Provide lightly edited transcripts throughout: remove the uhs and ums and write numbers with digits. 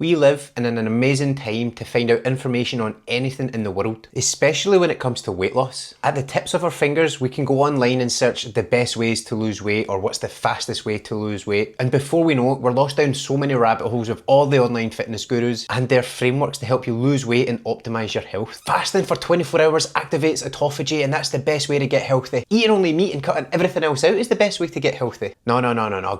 We live in an amazing time to find out information on anything in the world, especially when it comes to weight loss. At the tips of our fingers, we can go online and search the best ways to lose weight or what's the fastest way to lose weight. And before we know it, we're lost down so many rabbit holes of all the online fitness gurus and their frameworks to help you lose weight and optimize your health. Fasting for 24 hours activates autophagy and that's the best way to get healthy. Eating only meat and cutting everything else out is the best way to get healthy. No.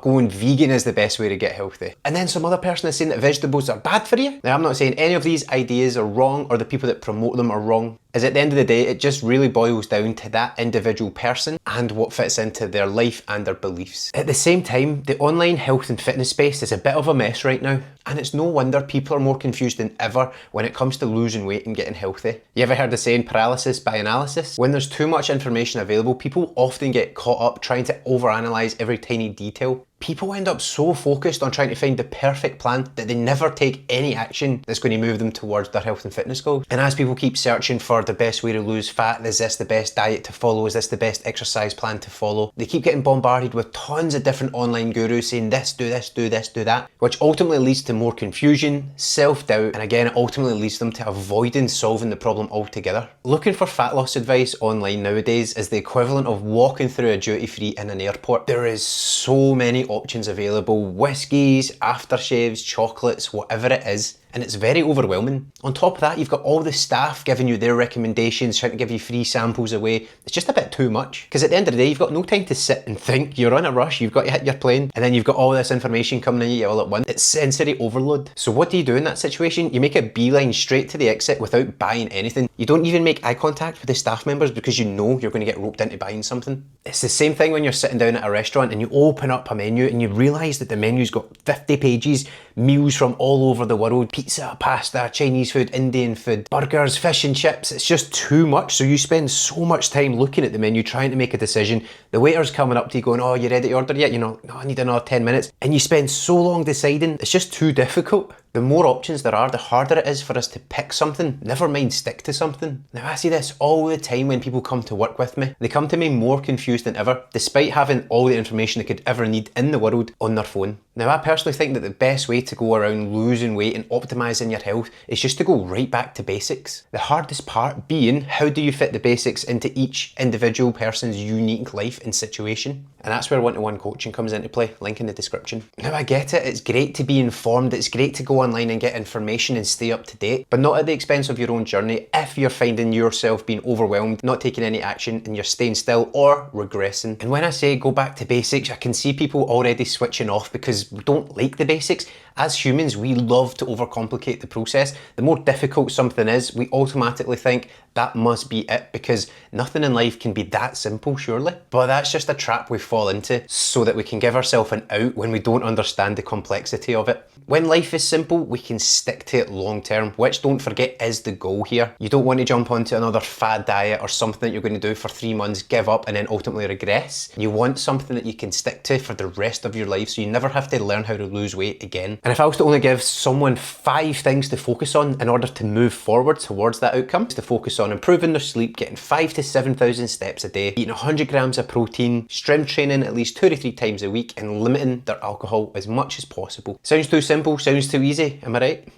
Going vegan is the best way to get healthy. And then some other person is saying that vegetables are bad for you. Now, I'm not saying any of these ideas are wrong or the people that promote them are wrong, as at the end of the day, it just really boils down to that individual person and what fits into their life and their beliefs. At the same time, the online health and fitness space is a bit of a mess right now, and it's no wonder people are more confused than ever when it comes to losing weight and getting healthy. You ever heard the saying paralysis by analysis? When there's too much information available, people often get caught up trying to overanalyze every tiny detail. People end up so focused on trying to find the perfect plan that they never take any action that's going to move them towards their health and fitness goals. And as people keep searching for the best way to lose fat, is this the best diet to follow, is this the best exercise plan to follow, they keep getting bombarded with tons of different online gurus saying this, do this, do this, do that, which ultimately leads to more confusion, self-doubt, and again, it ultimately leads them to avoiding solving the problem altogether. Looking for fat loss advice online nowadays is the equivalent of walking through a duty-free in an airport. There is so many options available, whiskies, aftershaves, chocolates, whatever it is, and it's very overwhelming. On top of that, you've got all the staff giving you their recommendations, trying to give you free samples away. It's just a bit too much, because at the end of the day, you've got no time to sit and think. You're on a rush, you've got to hit your plane, and then you've got all this information coming at you all at once. It's sensory overload. So what do you do in that situation? You make a beeline straight to the exit without buying anything. You don't even make eye contact with the staff members because you know you're going to get roped into buying something. It's the same thing when you're sitting down at a restaurant and you open up a menu and you realise that the menu's got 50 pages, meals from all over the world, pizza, pasta, Chinese food, Indian food, burgers, fish and chips. It's just too much. So you spend so much time looking at the menu, trying to make a decision. The waiter's coming up to you going, oh, you ready to order yet? You know, no, I need another 10 minutes. And you spend so long deciding, it's just too difficult. The more options there are, the harder it is for us to pick something, never mind stick to something. Now I see this all the time when people come to work with me. They come to me more confused than ever, despite having all the information they could ever need in the world on their phone. Now I personally think that the best way to go around losing weight and optimising your health is just to go right back to basics. The hardest part being, how do you fit the basics into each individual person's unique life and situation? And that's where one-to-one coaching comes into play, link in the description. Now I get it, it's great to be informed, it's great to go online and get information and stay up to date, but not at the expense of your own journey if you're finding yourself being overwhelmed, not taking any action, and you're staying still or regressing. And when I say go back to basics, I can see people already switching off because we don't like the basics. As humans, we love to overcomplicate the process. The more difficult something is, we automatically think that must be it because nothing in life can be that simple, surely. But that's just a trap we fall into so that we can give ourselves an out when we don't understand the complexity of it. When life is simple, we can stick to it long term, which, don't forget, is the goal here. You don't want to jump onto another fad diet or something that you're going to do for 3 months, give up and then ultimately regress. You want something that you can stick to for the rest of your life so you never have to learn how to lose weight again. And if I was to only give someone 5 things to focus on in order to move forward towards that outcome, it's to focus on improving their sleep, getting 5,000 to 7,000 steps a day, eating 100 grams of protein, strength training at least 2 to 3 times a week, and limiting their alcohol as much as possible. Sounds too simple, sounds too easy, am I right?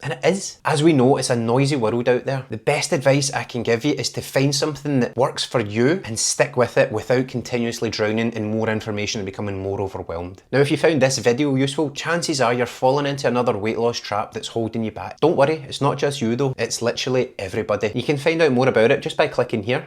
And it is. As we know, it's a noisy world out there. The best advice I can give you is to find something that works for you and stick with it without continuously drowning in more information and becoming more overwhelmed. Now, if you found this video useful, chances are you're falling into another weight loss trap that's holding you back. Don't worry, it's not just you though, it's literally everybody. You can find out more about it just by clicking here.